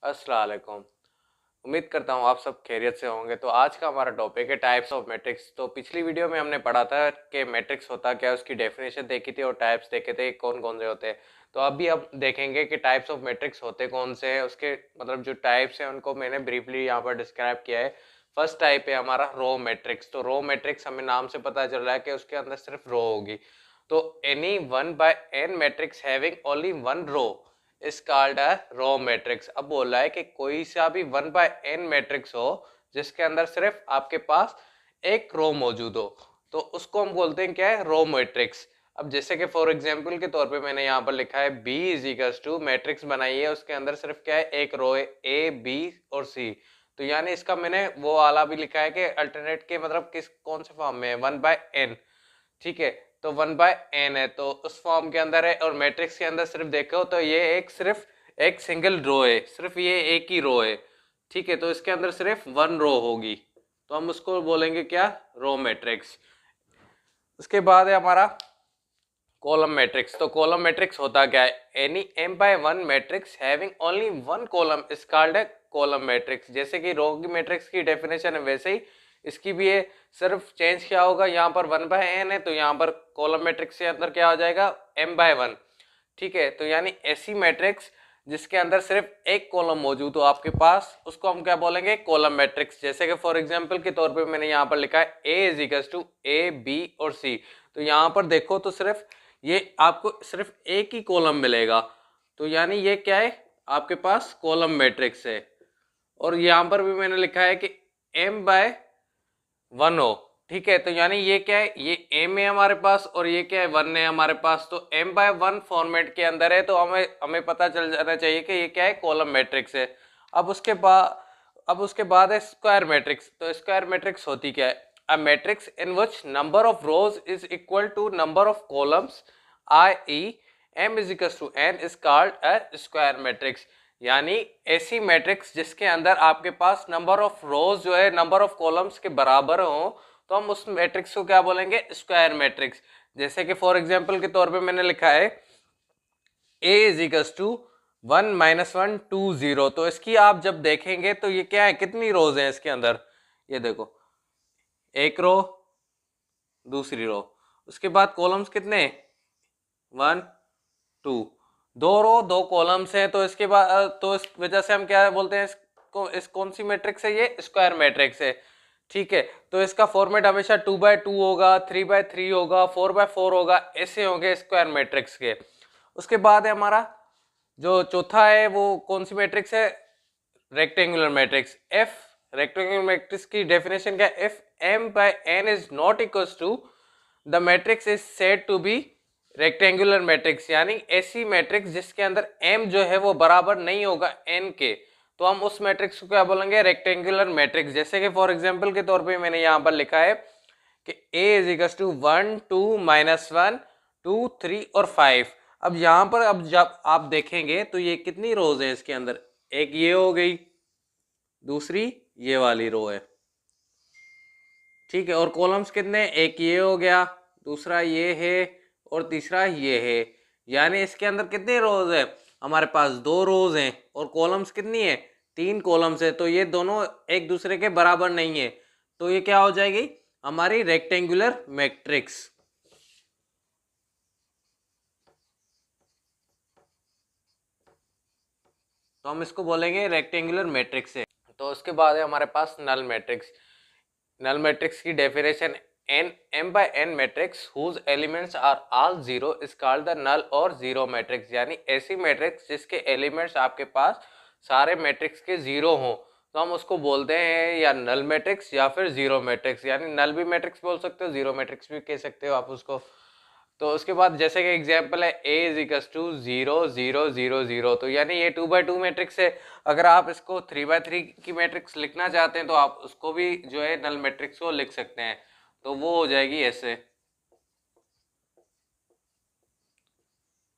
अस्सलाम वालेकुम। उम्मीद करता हूँ आप सब खैरियत से होंगे। तो आज का हमारा टॉपिक है टाइप्स ऑफ मैट्रिक्स। तो पिछली वीडियो में हमने पढ़ा था कि मैट्रिक्स होता क्या है, उसकी डेफिनेशन देखी थी और टाइप्स देखे थे कौन कौन से होते हैं। तो अभी अब देखेंगे कि टाइप्स ऑफ मैट्रिक्स होते कौन से हैं, उसके मतलब जो टाइप्स हैं उनको मैंने ब्रीफली यहाँ पर डिस्क्राइब किया है। फर्स्ट टाइप है हमारा रो मैट्रिक्स। तो रो मैट्रिक्स हमें नाम से पता चल रहा है कि उसके अंदर सिर्फ रो होगी। तो any one by n matrix having only one row is called a row matrix. अब बोल रहा है कि कोई सा भी वन बाय एन मैट्रिक्स हो जिसके अंदर सिर्फ आपके पास एक रो मौजूद हो, तो उसको हम बोलते हैं क्या है, रो मैट्रिक्स। अब जैसे कि फॉर एग्जांपल के तौर पे मैंने यहाँ पर लिखा है B is equals to matrix बनाई है, उसके अंदर सिर्फ क्या है, एक रो है, ए बी और सी। तो यानी इसका मैंने वो वाला भी लिखा है कि अल्टरनेट के मतलब किस कौन से फॉर्म में है, वन बाय एन। ठीक है, तो वन बाय एन है तो उस फॉर्म के अंदर है, और मैट्रिक्स के अंदर सिर्फ देखो तो ये एक सिर्फ एक सिंगल रो है, सिर्फ ये एक ही रो है। ठीक है, तो इसके अंदर सिर्फ वन रो होगी, तो हम उसको बोलेंगे क्या, रो मैट्रिक्स। उसके बाद है हमारा कॉलम मैट्रिक्स। तो कॉलम मैट्रिक्स होता क्या है, any m by one matrix having only one column is called a column matrix. जैसे कि रो की मैट्रिक्स की डेफिनेशन है वैसे ही इसकी भी है, सिर्फ चेंज क्या होगा, यहाँ पर वन बाय एन है तो यहाँ पर कॉलम मैट्रिक्स के अंदर क्या हो जाएगा, एम बाय वन। ठीक है, तो यानी ऐसी मैट्रिक्स जिसके अंदर सिर्फ एक कॉलम मौजूद हो आपके पास, उसको हम क्या बोलेंगे, कॉलम मैट्रिक्स। जैसे कि फॉर एग्जांपल के तौर पे मैंने यहाँ पर लिखा है A is equal to A B और सी। तो यहाँ पर देखो तो सिर्फ ये आपको सिर्फ एक ही कॉलम मिलेगा, तो यानी ये क्या है, आपके पास कॉलम मैट्रिक्स है। और यहाँ पर भी मैंने लिखा है कि एम बाय वन हो। ठीक है, तो यानी ये क्या है, ये एम है हमारे पास और ये क्या है, वन है हमारे पास। तो एम बाय वन फॉर्मेट के अंदर है, तो हमें हमें पता चल जाना चाहिए कि ये क्या है, कॉलम मैट्रिक्स है। अब उसके बाद है स्क्वायर मैट्रिक्स। तो स्क्वायर मैट्रिक्स होती क्या है, a matrix in which number of rows is equal to number of columns, i.e. m is equal to n is called a square matrix. यानी ऐसी मैट्रिक्स जिसके अंदर आपके पास नंबर ऑफ रोज जो है नंबर ऑफ कॉलम्स के बराबर हो, तो हम उस मैट्रिक्स को क्या बोलेंगे, स्क्वायर मैट्रिक्स। जैसे कि फॉर एग्जांपल के तौर पे मैंने लिखा है a is equal to one minus one two zero. तो इसकी आप जब देखेंगे तो ये क्या है, कितनी रोज हैं इसके अंदर, ये देखो, एक रो, दूसरी रो, उसके बाद कॉलम्स कितने, वन टू, दो रो दो कॉलम्स हैं। तो इसके बाद तो इस वजह से हम क्या बोलते हैं इसको, इस कौन सी मैट्रिक्स है, ये स्क्वायर मैट्रिक्स है। ठीक है, तो इसका फॉर्मेट हमेशा टू बाय टू होगा, थ्री बाय थ्री होगा, फोर बाय फोर होगा, ऐसे होंगे स्क्वायर मैट्रिक्स के। उसके बाद है हमारा जो चौथा है वो कौन सी मैट्रिक्स है, rectangular matrix. If rectangular matrix की डेफिनेशन क्या है, if m by n is not equal to the matrix is said to be rectangular matrix. यानी ऐसी मैट्रिक्स जिसके अंदर m जो है वो बराबर नहीं होगा n के, तो हम उस मैट्रिक्स को क्या बोलेंगे, रेक्टेंगुलर मैट्रिक्स। जैसे कि फॉर एग्जांपल के तौर पे मैंने यहाँ पर लिखा है कि a is equal to one two minus one two three और फाइव। अब यहाँ पर अब जब आप देखेंगे तो ये कितनी रोज है इसके अंदर, एक ये हो गई, दूसरी ये वाली रो है। ठीक है, और कॉलम्स कितने, एक ये हो गया, दूसरा ये है और तीसरा ये है। यानी इसके अंदर कितने रोज है, हमारे पास दो रोज हैं, और कॉलम्स कितनी है, तीन कॉलम्स है। तो ये दोनों एक दूसरे के बराबर नहीं है, तो ये क्या हो जाएगी, हमारी रेक्टेंगुलर मैट्रिक्स। तो हम इसको बोलेंगे रेक्टेंगुलर मैट्रिक्स है। तो उसके बाद है हमारे पास नल मैट्रिक्स। नल मैट्रिक्स की definition, an m by n matrix whose elements are all zero is called the null और जीरो मैट्रिक्स। यानी ऐसी मैट्रिक्स जिसके एलिमेंट्स आपके पास सारे मैट्रिक्स के जीरो हों, तो हम उसको बोलते हैं या नल मैट्रिक्स या फिर जीरो मैट्रिक्स। यानी नल भी मैट्रिक्स बोल सकते हो, जीरो मैट्रिक्स भी कह सकते हो आप उसको। तो उसके बाद जैसे कि एग्जांपल है a is equal to zero zero zero zero, तो यानी ये टू बाय टू मैट्रिक्स है। अगर आप इसको थ्री बाय थ्री की मैट्रिक्स लिखना चाहते हैं तो आप उसको भी जो है नल मैट्रिक्स को लिख सकते हैं, तो वो हो जाएगी ऐसे।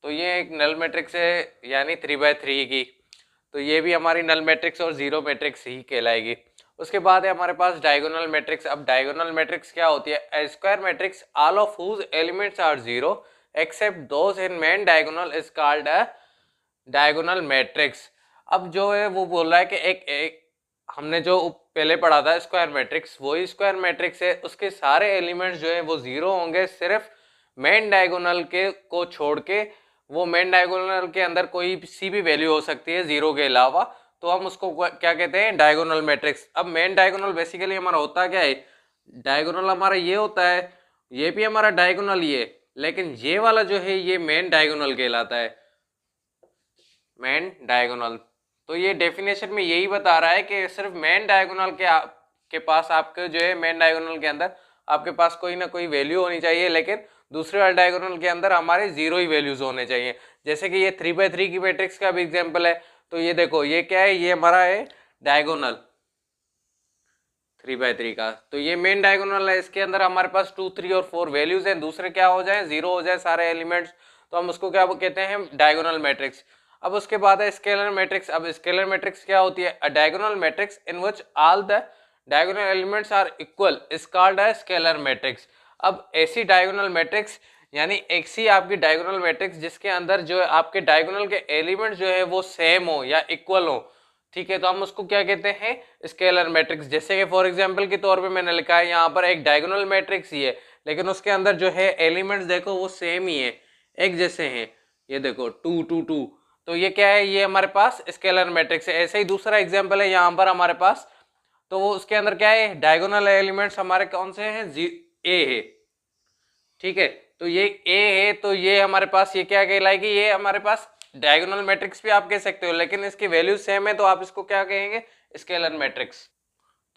तो ये एक नल मैट्रिक्स है यानी थ्री बाय थ्री की, तो ये भी हमारी नल मैट्रिक्स और जीरो मैट्रिक्स ही कहलाएगी। उसके बाद है हमारे पास डायगोनल मैट्रिक्स। अब डायगोनल मैट्रिक्स क्या होती है, a square matrix all of whose elements are zero except those in main diagonal is called a diagonal matrix. अब जो है वो बोल रहा है कि एक हमने जो पहले पढ़ा था स्क्वायर मैट्रिक्स, वही स्क्वायर मैट्रिक्स है, उसके सारे एलिमेंट्स जो है वो जीरो होंगे, सिर्फ मेन डायगोनल के को छोड़ के। वो मेन डायगोनल के अंदर कोई सी भी वैल्यू हो सकती है जीरो के अलावा, तो हम उसको क्या कहते हैं, डायगोनल मैट्रिक्स। अब मेन डायगोनल बेसिकली हमारा होता क्या है, डायगोनल हमारा ये होता है, ये भी हमारा डायगोनल ये, लेकिन ये वाला जो है ये मेन डायगोनल कहलाता है, मेन डायगोनल। तो ये डेफिनेशन में यही बता रहा है कि सिर्फ मेन डायगोनल के पास आपके जो है मेन डायगोनल के अंदर आपके पास कोई ना कोई वैल्यू होनी चाहिए, लेकिन दूसरे वाले डायगोनल के अंदर हमारे जीरो ही वैल्यूज होने चाहिए। जैसे कि ये 3x3 की मैट्रिक्स का भी एग्जांपल है। तो ये देखो ये क्या है, ये हमारा है डायगोनल 3x3 का, तो ये मेन डायगोनल है, इसके अंदर हमारे पास 2, 3 और 4 वैल्यूज हैं, दूसरे क्या हो जाए, जीरो हो जाए सारे एलिमेंट्स, तो हम उसको क्या कहते हैं, डायगोनल मैट्रिक्स। अब उसके बाद है स्केलर मैट्रिक्स। अब स्केलर मैट्रिक्स क्या होती है, a diagonal matrix in which all the diagonal elements are equal is called a scalar matrix. अब ऐसी डायगोनल मैट्रिक्स यानी एक सी आपकी डायगोनल मैट्रिक्स जिसके अंदर जो है आपके डायगोनल के एलिमेंट्स जो है वो सेम हो या इक्वल हो, ठीक है, तो हम उसको क्या कहते हैं, स्केलर मैट्रिक्स। जैसे कि फॉर एग्जांपल के तौर पे मैंने लिखा है यहाँ पर एक डायगोनल मैट्रिक्स ही है, लेकिन उसके अंदर जो है एलिमेंट्स देखो वो सेम ही है, एक जैसे हैं, ये देखो 2 2 2, तो ये क्या है, ये हमारे पास स्केलर मैट्रिक्स है। ऐसे ही दूसरा एग्जाम्पल है यहाँ पर हमारे पास, तो वो उसके अंदर क्या है, डायगोनल एलिमेंट्स हमारे कौन से हैं, ए है, ठीक है, तो ये ए है, तो ये हमारे पास ये क्या कहलाएगी, ये हमारे पास डायगोनल मैट्रिक्स भी आप कह सकते हो, लेकिन इसकी वैल्यू सेम है तो आप इसको क्या कहेंगे, स्केलर मैट्रिक्स।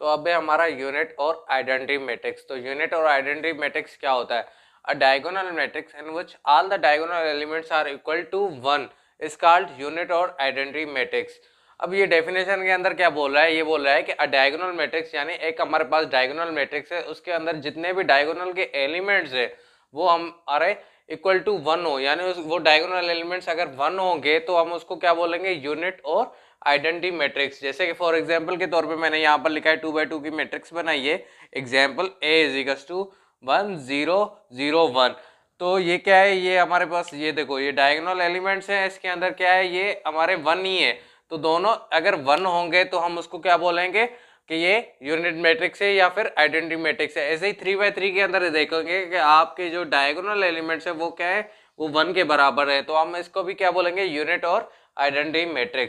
तो अब है हमारा यूनिट और आइडेंटिटी मैट्रिक्स। तो यूनिट और आइडेंटिटी मैट्रिक्स क्या होता है, a diagonal matrix in which all the diagonal elements are equal to 1 is called unit और आइडेंटिटी मैट्रिक्स। अब ये डेफिनेशन के अंदर क्या बोल रहा है, ये बोल रहा है कि अ डायगोनल मैट्रिक्स यानी एक हमारे पास डायगोनल मैट्रिक्स है, उसके अंदर जितने भी डायगोनल के एलिमेंट्स है वो हमारे इक्वल टू 1 हो, यानी वो डायगोनल एलिमेंट्स अगर 1 होंगे तो हम उसको क्या बोलेंगे, यूनिट और आइडेंटिटी मैट्रिक्स। जैसे कि फॉर एग्जांपल के तौर पे मैंने यहाँ पर लिखा है 2x2 की मैट्रिक्स बनाई है, example a is equals to 1 0 0 1। तो ये क्या है, ये हमारे पास ये देखो ये डायगोनल एलिमेंट्स हैं, इसके अंदर क्या है, ये हमारे 1 ही है, तो दोनों अगर 1 होंगे तो हम उसको क्या बोलेंगे कि ये यूनिट मैट्रिक्स है या फिर आइडेंटिटी मैट्रिक्स है। ऐसे ही 3x3 के अंदर देखेंगे कि आपके जो डायगोनल एलिमेंट्स है वो क्या है, वो 1 के बराबर है, तो हम इसको भी क्या बोलेंगे, यूनिट और आइडेंटिटी मैट्रिक्स।